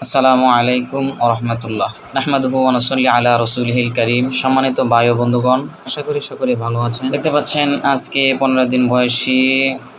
আসসালামু আলাইকুম ওয়া রাহমাতুল্লাহ। নাহমাদুহু ওয়া নুসাল্লি আলা রাসূলিহিল কারীম। সম্মানিত ভাই ও বন্ধুগণ, আশা করি সকলে ভালো আছেন। দেখতে পাচ্ছেন আজকে 15 দিন বয়সী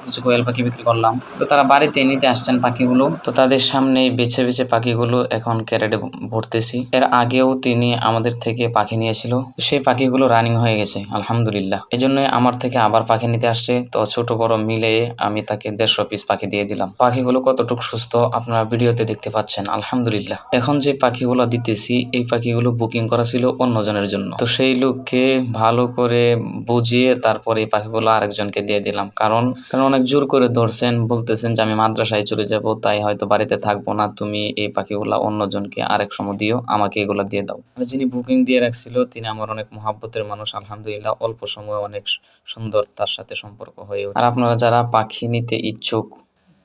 কিছু কোয়েল পাখি বিক্রি করলাম। তো তারা বাড়িতে নিতে আসছেন পাখিগুলো। তো তাদের সামনে বেছে বেছে পাখিগুলো এখন ক্যারেটে ভরতেছি। এর আগেও তিনি আমাদের থেকে পাখি নিয়েছিল। সেই পাখিগুলো রানিং হয়ে গেছে আলহামদুলিল্লাহ। এজন্যই আমার থেকে আবার পাখি নিতে আসছে। তো ছোট বড় মিলে আমি তাকে 150 পিস পাখি দিয়ে দিলাম। পাখিগুলো কতটুকু সুস্থ আপনারা ভিডিওতে দেখতে পাচ্ছেন আলহামদুলিল্লাহ। এখন যে পাখিগুলো দিতেছি এই পাখিগুলো বুকিং করা ছিল অন্যজনের জন্য। তো সেই লোককে ভালো করে বুঝিয়ে তারপরে এই পাখিগুলো আরেকজনকে দিয়ে দিলাম। কারণ অনেক জোর করে ধরছেন, বলতেছেন যে আমি মাদ্রাসায় চলে যাব, তাই হয়তো বাড়িতে থাকবো না, তুমি এই পাখিগুলা অন্যজনকে আরেক সময় দিও, আমাকে এগুলা দিয়ে দাও। আর যিনি বুকিং দিয়ে রাখছিল তিনি আমার অনেক মহাব্বতের মানুষ আলহামদুলিল্লাহ। অল্প সময়ে অনেক সুন্দর তার সাথে সম্পর্ক হয়ে ওঠে। আর আপনারা যারা পাখি নিতে ইচ্ছুক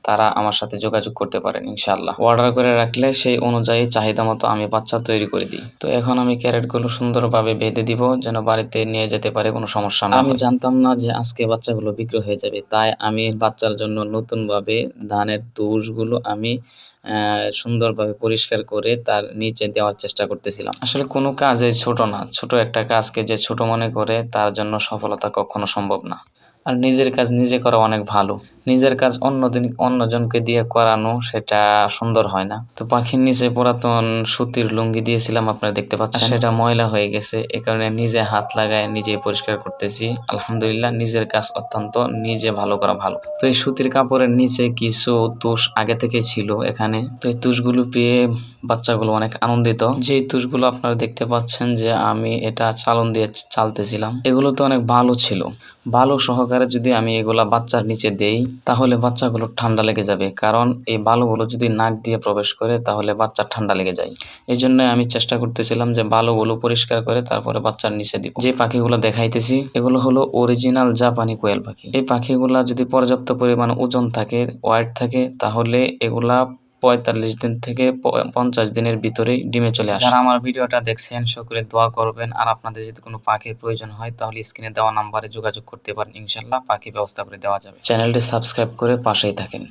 তারা আমার সাথে যোগাযোগ করতে পারেন ইনশাআল্লাহ। অর্ডার করে রাখলে সেই অনুযায়ী চাহিদা মতো আমি বাচ্চা তৈরি করে দিই। তো এখন আমি ক্যারেটগুলো সুন্দরভাবে বেঁধে দিব যেন বাড়িতে নিয়ে যেতে পারে, কোনো সমস্যা না হয়। আমি জানতাম না যে আজকে বাচ্চাগুলো বিক্রি হয়ে যাবে, তাই আমি বাচ্চার জন্য নতুনভাবে ধানের তুষগুলো আমি সুন্দরভাবে পরিষ্কার করে তার নিচে দেওয়ার চেষ্টা করতেছিলাম। আসলে কোনো কাজে ছোট না, ছোট একটা কাজকে যে ছোট মনে করে তার জন্য সফলতা কখনো সম্ভব না। আর নিজের কাজ নিজে করা অনেক ভালো। নিজের কাজ অন্যজনকে দিয়ে করানো সেটা সুন্দর হয় না। তো পাখির নিচে পুরাতন সুতির লুঙ্গি দিয়েছিলাম, আপনারা দেখতে পাচ্ছেন, সেটা ময়লা হয়ে গেছে। এ কারণে নিজে হাত লাগায় নিজে পরিষ্কার করতেছি। আলহামদুলিল্লাহ, নিজের কাজ অত্যন্ত নিজে ভালো করা ভালো। তো এই সুতির কাপড়ের নিচে কিছু তুষ আগে থেকে ছিল এখানে। তো এই তুষগুলো পেয়ে বাচ্চাগুলো অনেক আনন্দিত। যে তুষগুলো আপনারা দেখতে পাচ্ছেন যে আমি এটা চালন দিয়ে চালতেছিলাম, এগুলো তো অনেক ভালো ছিল। বালু সহকারে যদি আমি এগুলা বাচ্চার নিচে দেই তাহলে বাচ্চাগুলো ঠান্ডা লেগে যাবে, কারণ এই বালুগুলো যদি নাক দিয়ে প্রবেশ করে তাহলে বাচ্চার ঠান্ডা লেগে যায়। এই জন্য আমি চেষ্টা করতেছিলাম যে বালুগুলো পরিষ্কার করে তারপরে বাচ্চার নিচে দিব। যে পাখিগুলো দেখাইতেছি এগুলো হলো অরিজিনাল জাপানি কোয়েল পাখি। এই পাখিগুলা যদি পর্যাপ্ত পরিমাণ ওজন থাকে, ওয়েট থাকে, তাহলে এগুলা 45 দিন থেকে 50 দিনের ভিতরেই ডিমে চলে আসে। যারা আমার ভিডিওটা দেখছেন সকলে দোয়া করবেন। আর আপনাদের যদি কোনো পাখির প্রয়োজন হয় তাহলে স্ক্রিনে দেওয়া নাম্বারে যোগাযোগ করতে পারেন, ইনশাল্লাহ পাখি ব্যবস্থা করে দেওয়া যাবে। চ্যানেলটি সাবস্ক্রাইব করে পাশেই থাকেন।